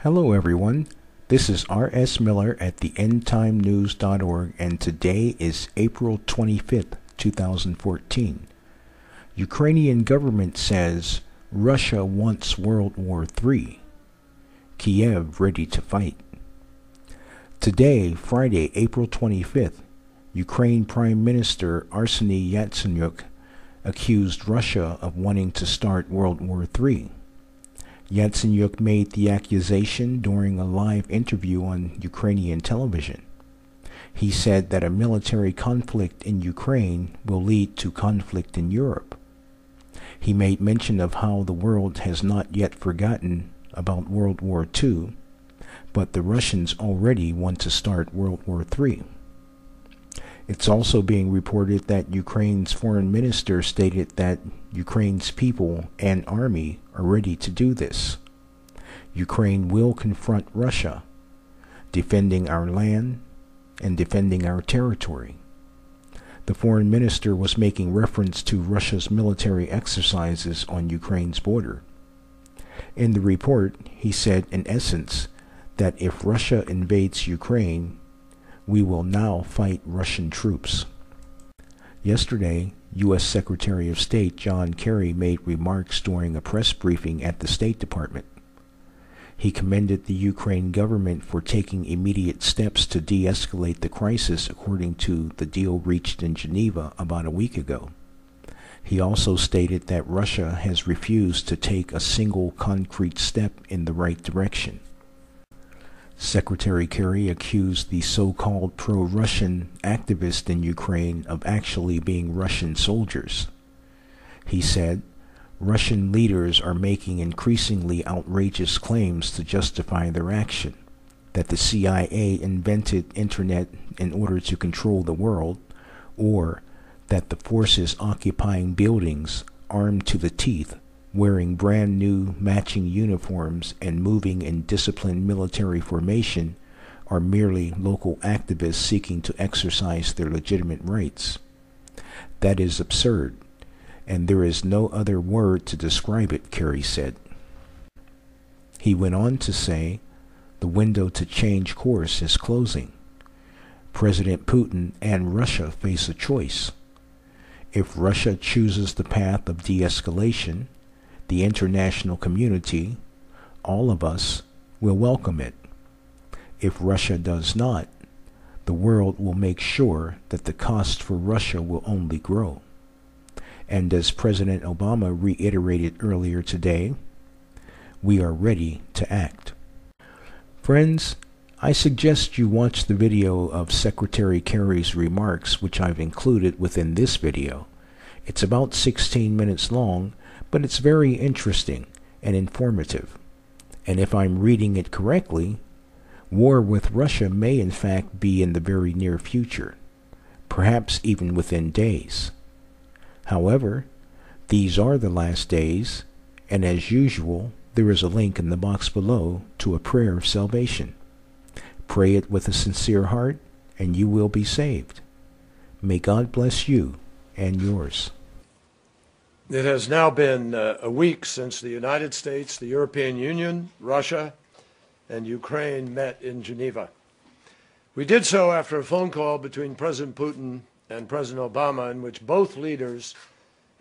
Hello everyone, this is R.S. Miller at the endtimenews.org and today is April 25th, 2014. Ukrainian government says Russia wants World War III. Kiev ready to fight. Today, Friday, April 25th, Ukraine Prime Minister Arseniy Yatsenyuk accused Russia of wanting to start World War III. Yatsenyuk made the accusation during a live interview on Ukrainian television. He said that a military conflict in Ukraine will lead to conflict in Europe. He made mention of how the world has not yet forgotten about World War II, but the Russians already want to start World War III. It's also being reported that Ukraine's foreign minister stated that Ukraine's people and army are ready to do this. Ukraine will confront Russia, defending our land and defending our territory. The foreign minister was making reference to Russia's military exercises on Ukraine's border. In the report, he said in essence that if Russia invades Ukraine, we will now fight Russian troops. Yesterday, U.S. Secretary of State John Kerry made remarks during a press briefing at the State Department. He commended the Ukraine government for taking immediate steps to de-escalate the crisis according to the deal reached in Geneva about a week ago. He also stated that Russia has refused to take a single concrete step in the right direction. Secretary Kerry accused the so-called pro-Russian activists in Ukraine of actually being Russian soldiers. He said, Russian leaders are making increasingly outrageous claims to justify their action, that the CIA invented internet in order to control the world, or that the forces occupying buildings, armed to the teeth, wearing brand new matching uniforms and moving in disciplined military formation are merely local activists seeking to exercise their legitimate rights. That is absurd, and there is no other word to describe it, Kerry said. He went on to say, the window to change course is closing. President Putin and Russia face a choice. If Russia chooses the path of de-escalation, the international community, all of us, will welcome it. If Russia does not, the world will make sure that the cost for Russia will only grow. And as President Obama reiterated earlier today, we are ready to act. Friends, I suggest you watch the video of Secretary Kerry's remarks, which I've included within this video. It's about 16 minutes long, but it's very interesting and informative. And if I'm reading it correctly, war with Russia may in fact be in the very near future, perhaps even within days. However, these are the last days, and as usual, there is a link in the box below to a prayer of salvation. Pray it with a sincere heart, and you will be saved. May God bless you and yours. It has now been a week since the United States, the European Union, Russia, and Ukraine met in Geneva. We did so after a phone call between President Putin and President Obama in which both leaders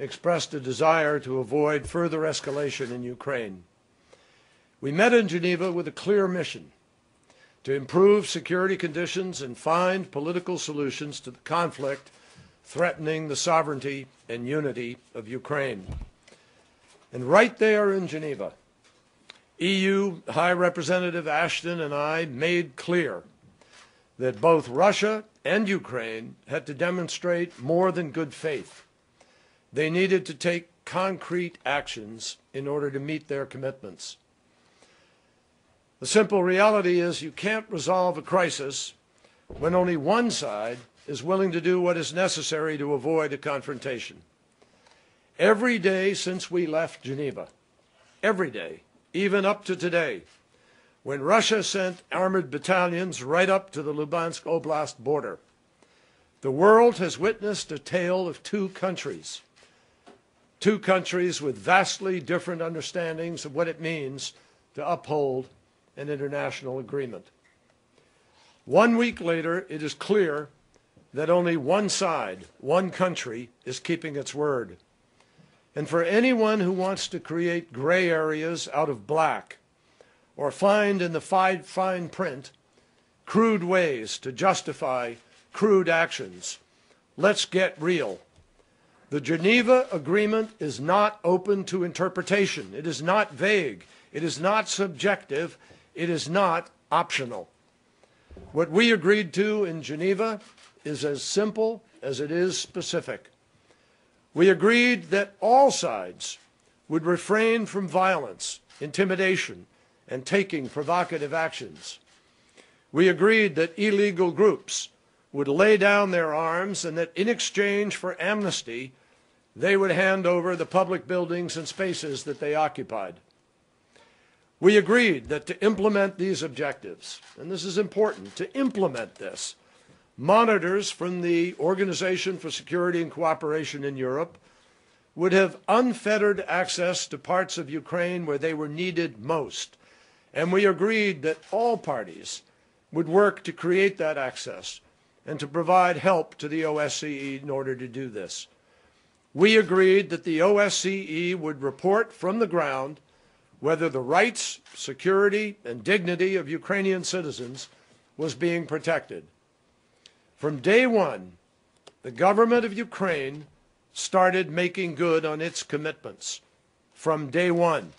expressed a desire to avoid further escalation in Ukraine. We met in Geneva with a clear mission: to improve security conditions and find political solutions to the conflict threatening the sovereignty and unity of Ukraine. And right there in Geneva, EU High Representative Ashton and I made clear that both Russia and Ukraine had to demonstrate more than good faith. They needed to take concrete actions in order to meet their commitments. The simple reality is you can't resolve a crisis when only one side is willing to do what is necessary to avoid a confrontation. Every day since we left Geneva, every day, even up to today, when Russia sent armored battalions right up to the Luhansk Oblast border, the world has witnessed a tale of two countries with vastly different understandings of what it means to uphold an international agreement. 1 week later, it is clear that only one side, one country, is keeping its word. And for anyone who wants to create gray areas out of black, or find in the fine print crude ways to justify crude actions, let's get real. The Geneva Agreement is not open to interpretation. It is not vague. It is not subjective. It is not optional. What we agreed to in Geneva is as simple as it is specific. We agreed that all sides would refrain from violence, intimidation, and taking provocative actions. We agreed that illegal groups would lay down their arms and that in exchange for amnesty, they would hand over the public buildings and spaces that they occupied. We agreed that to implement these objectives, and this is important, to implement this, monitors from the Organization for Security and Cooperation in Europe would have unfettered access to parts of Ukraine where they were needed most. And we agreed that all parties would work to create that access and to provide help to the OSCE in order to do this. We agreed that the OSCE would report from the ground whether the rights, security, and dignity of Ukrainian citizens was being protected. From day one, the government of Ukraine started making good on its commitments. From day one.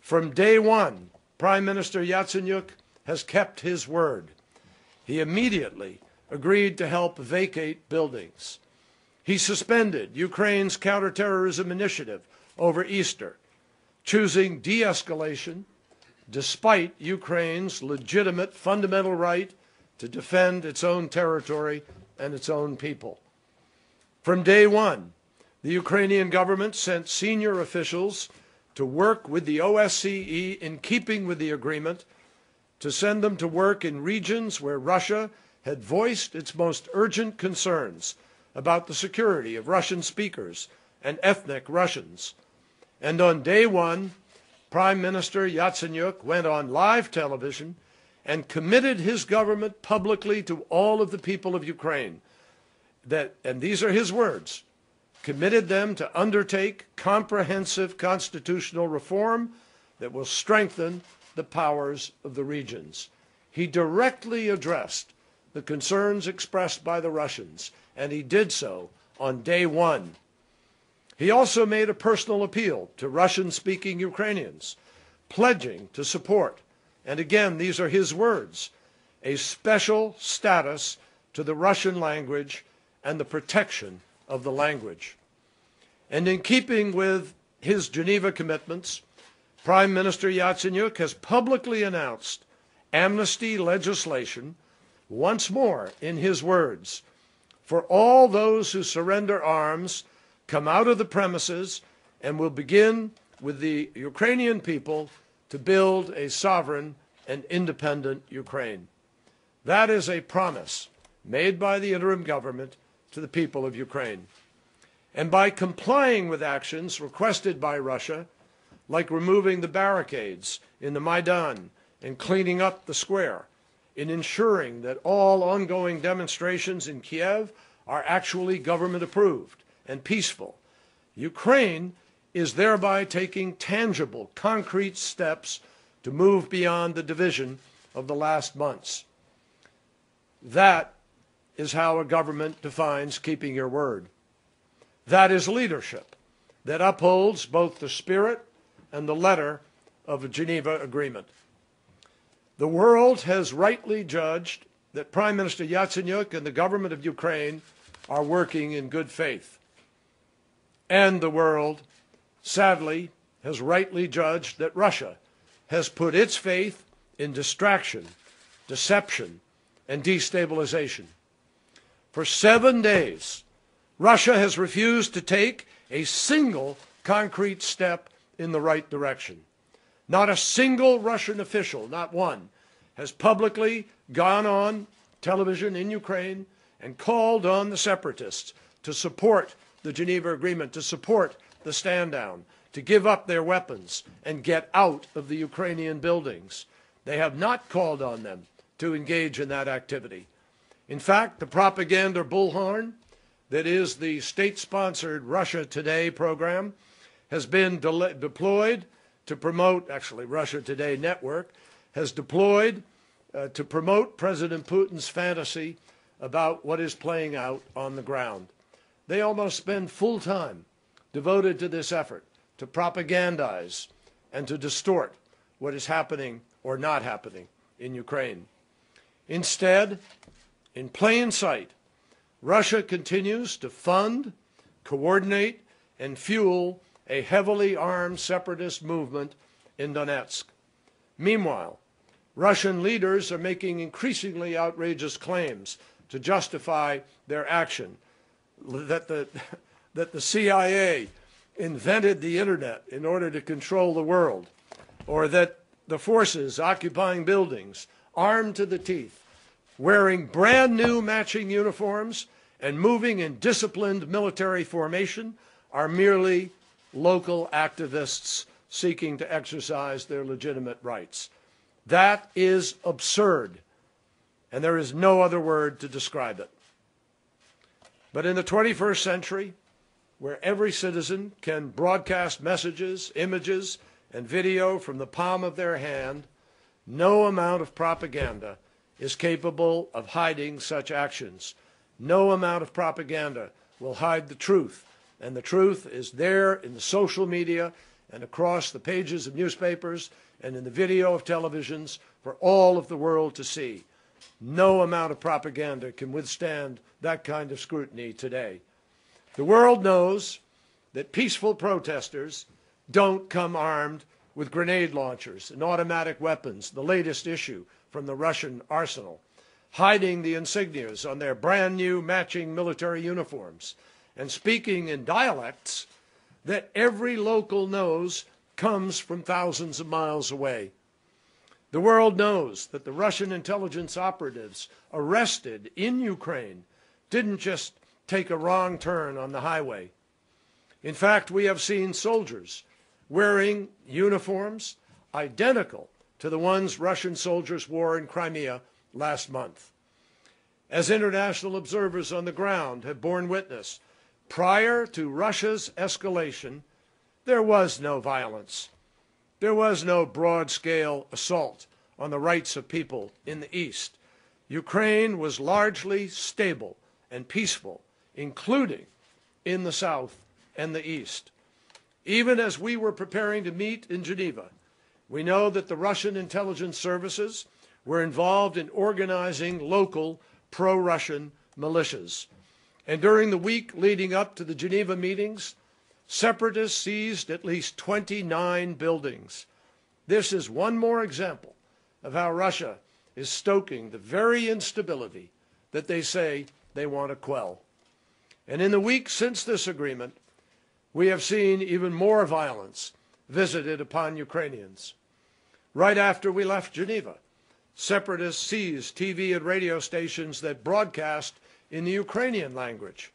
From day one, Prime Minister Yatsenyuk has kept his word. He immediately agreed to help vacate buildings. He suspended Ukraine's counterterrorism initiative over Easter, choosing de-escalation despite Ukraine's legitimate fundamental right to defend its own territory and its own people. From day one, the Ukrainian government sent senior officials to work with the OSCE in keeping with the agreement, to send them to work in regions where Russia had voiced its most urgent concerns about the security of Russian speakers and ethnic Russians. And on day one, Prime Minister Yatsenyuk went on live television and committed his government publicly to all of the people of Ukraine that, and these are his words, committed them to undertake comprehensive constitutional reform that will strengthen the powers of the regions. He directly addressed the concerns expressed by the Russians, and he did so on day one. He also made a personal appeal to Russian-speaking Ukrainians, pledging to support, and again, these are his words, a special status to the Russian language and the protection of the language. And in keeping with his Geneva commitments, Prime Minister Yatsenyuk has publicly announced amnesty legislation, once more in his words, for all those who surrender arms, come out of the premises, and will begin with the Ukrainian people to build a sovereign and independent Ukraine. That is a promise made by the interim government to the people of Ukraine. And by complying with actions requested by Russia, like removing the barricades in the Maidan and cleaning up the square, in ensuring that all ongoing demonstrations in Kiev are actually government approved and peaceful, Ukraine is thereby taking tangible, concrete steps to move beyond the division of the last months. That is how a government defines keeping your word. That is leadership that upholds both the spirit and the letter of the Geneva Agreement. The world has rightly judged that Prime Minister Yatsenyuk and the government of Ukraine are working in good faith. And the world, sadly, has rightly judged that Russia has put its faith in distraction, deception, and destabilization. For 7 days, Russia has refused to take a single concrete step in the right direction. Not a single Russian official, not one, has publicly gone on television in Ukraine and called on the separatists to support the Geneva Agreement, to support the stand down, to give up their weapons and get out of the Ukrainian buildings. They have not called on them to engage in that activity. In fact, the propaganda bullhorn that is the state-sponsored Russia Today program has been deployed to promote, actually Russia Today Network has deployed to promote President Putin's fantasy about what is playing out on the ground. They almost spend full time devoted to this effort to propagandize and to distort what is happening or not happening in Ukraine. Instead, in plain sight, Russia continues to fund, coordinate, and fuel a heavily armed separatist movement in Donetsk. Meanwhile, Russian leaders are making increasingly outrageous claims to justify their action, that the CIA invented the internet in order to control the world, or that the forces occupying buildings, armed to the teeth, wearing brand new matching uniforms and moving in disciplined military formation, are merely local activists seeking to exercise their legitimate rights. That is absurd, and there is no other word to describe it. But in the 21st century, where every citizen can broadcast messages, images, and video from the palm of their hand, no amount of propaganda is capable of hiding such actions. No amount of propaganda will hide the truth, and the truth is there in the social media and across the pages of newspapers and in the video of televisions for all of the world to see. No amount of propaganda can withstand that kind of scrutiny today. The world knows that peaceful protesters don't come armed with grenade launchers and automatic weapons, the latest issue from the Russian arsenal, hiding the insignias on their brand new matching military uniforms, and speaking in dialects that every local knows comes from thousands of miles away. The world knows that the Russian intelligence operatives arrested in Ukraine didn't just take a wrong turn on the highway. In fact, we have seen soldiers wearing uniforms identical to the ones Russian soldiers wore in Crimea last month. As international observers on the ground have borne witness, prior to Russia's escalation, there was no violence. There was no broad-scale assault on the rights of people in the East. Ukraine was largely stable and peaceful, including in the South and the East. Even as we were preparing to meet in Geneva, we know that the Russian intelligence services were involved in organizing local pro-Russian militias. And during the week leading up to the Geneva meetings, separatists seized at least 29 buildings. This is one more example of how Russia is stoking the very instability that they say they want to quell. And in the weeks since this agreement, we have seen even more violence visited upon Ukrainians. Right after we left Geneva, separatists seized TV and radio stations that broadcast in the Ukrainian language.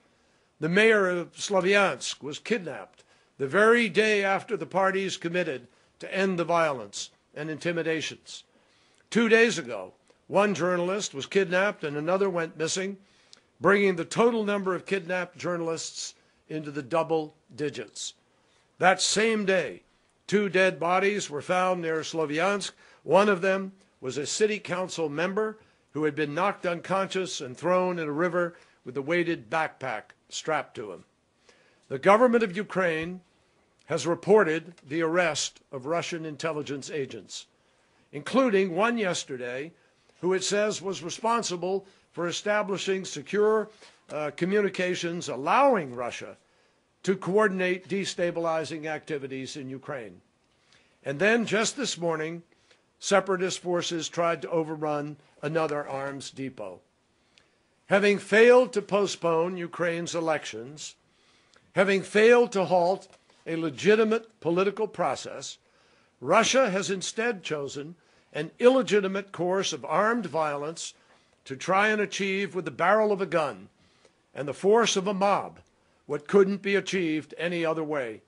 The mayor of Slavyansk was kidnapped the very day after the parties committed to end the violence and intimidations. 2 days ago, one journalist was kidnapped and another went missing, bringing the total number of kidnapped journalists into the double digits. That same day, 2 dead bodies were found near Slavyansk. One of them was a city council member who had been knocked unconscious and thrown in a river with a weighted backpack strapped to him. The government of Ukraine has reported the arrest of Russian intelligence agents, including one yesterday who it says was responsible for establishing secure communications allowing Russia to coordinate destabilizing activities in Ukraine. And then just this morning, separatist forces tried to overrun another arms depot. Having failed to postpone Ukraine's elections, having failed to halt a legitimate political process, Russia has instead chosen an illegitimate course of armed violence to try and achieve with the barrel of a gun and the force of a mob what couldn't be achieved any other way.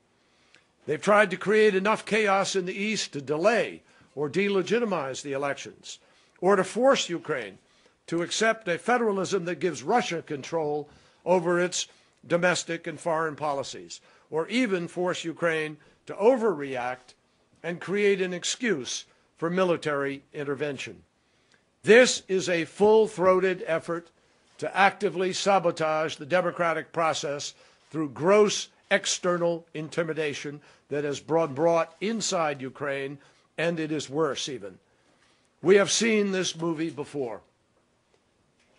They've tried to create enough chaos in the East to delay or delegitimize the elections, or to force Ukraine to accept a federalism that gives Russia control over its domestic and foreign policies, or even force Ukraine to overreact and create an excuse for military intervention. This is a full-throated effort to actively sabotage the democratic process through gross external intimidation that has brought inside Ukraine, and it is worse even. We have seen this movie before.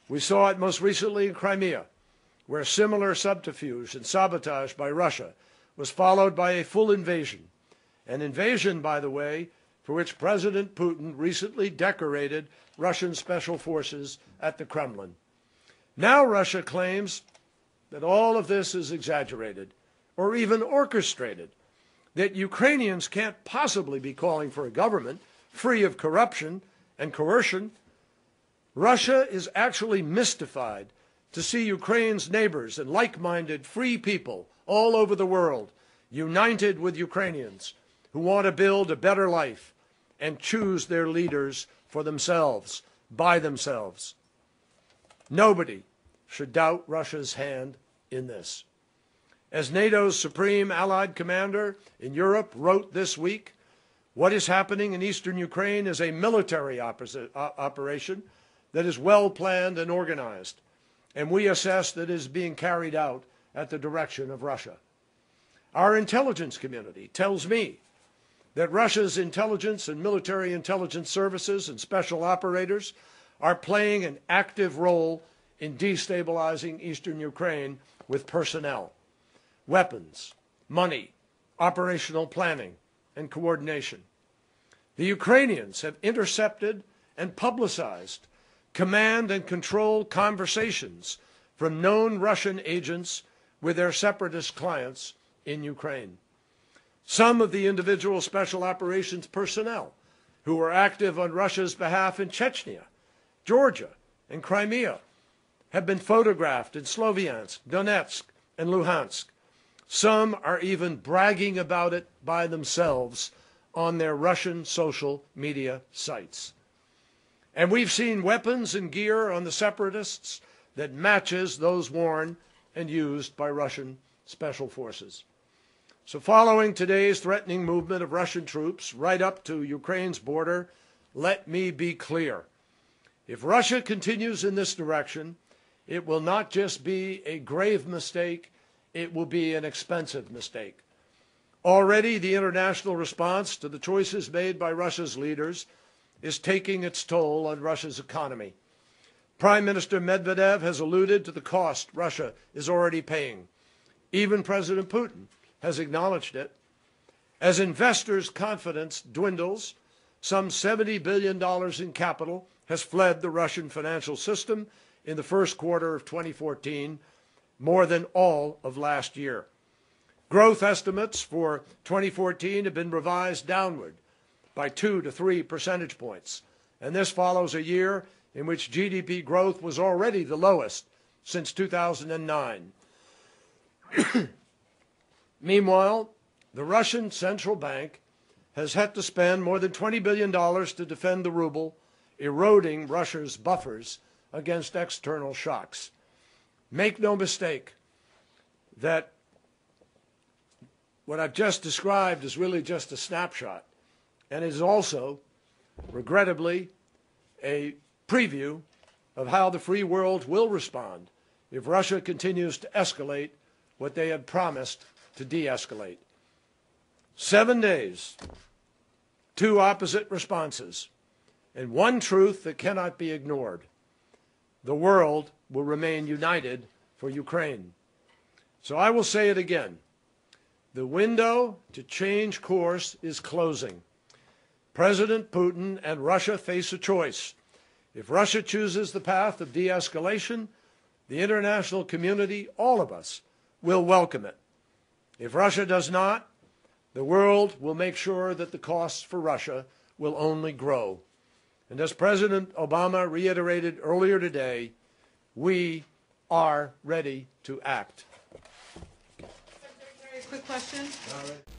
We saw it most recently in Crimea, where similar subterfuge and sabotage by Russia was followed by a full invasion. An invasion, by the way, for which President Putin recently decorated Russian special forces at the Kremlin. Now Russia claims that all of this is exaggerated or even orchestrated, that Ukrainians can't possibly be calling for a government free of corruption and coercion. Russia is actually mystified to see Ukraine's neighbors and like-minded free people all over the world united with Ukrainians who want to build a better life and choose their leaders for themselves, by themselves. Nobody should doubt Russia's hand in this. As NATO's supreme allied commander in Europe wrote this week, what is happening in eastern Ukraine is a military operation that is well planned and organized, and we assess that it is being carried out at the direction of Russia. Our intelligence community tells me that Russia's intelligence and military intelligence services and special operators are playing an active role in destabilizing eastern Ukraine with personnel, weapons, money, operational planning, and coordination. The Ukrainians have intercepted and publicized command and control conversations from known Russian agents with their separatist clients in Ukraine. Some of the individual special operations personnel who were active on Russia's behalf in Chechnya, Georgia, and Crimea have been photographed in Sloviansk, Donetsk, and Luhansk. Some are even bragging about it by themselves on their Russian social media sites. And we've seen weapons and gear on the separatists that matches those worn and used by Russian special forces. So following today's threatening movement of Russian troops right up to Ukraine's border, let me be clear. If Russia continues in this direction, it will not just be a grave mistake, it will be an expensive mistake. Already, the international response to the choices made by Russia's leaders is taking its toll on Russia's economy. Prime Minister Medvedev has alluded to the cost Russia is already paying. Even President Putin has acknowledged it. As investors' confidence dwindles, some $70 billion in capital has fled the Russian financial system in the first quarter of 2014, more than all of last year. Growth estimates for 2014 have been revised downward by 2 to 3 percentage points, and this follows a year in which GDP growth was already the lowest since 2009. Meanwhile, the Russian central bank has had to spend more than $20 billion to defend the ruble, eroding Russia's buffers against external shocks. Make no mistake that what I've just described is really just a snapshot, and is also, regrettably, a preview of how the free world will respond if Russia continues to escalate what they had promised to de-escalate. 7 days, 2 opposite responses, and one truth that cannot be ignored. The world will remain united for Ukraine. So I will say it again. The window to change course is closing. President Putin and Russia face a choice. If Russia chooses the path of de-escalation, the international community, all of us, will welcome it. If Russia does not, the world will make sure that the costs for Russia will only grow. And as President Obama reiterated earlier today, we are ready to act. Secretary, quick question. All right.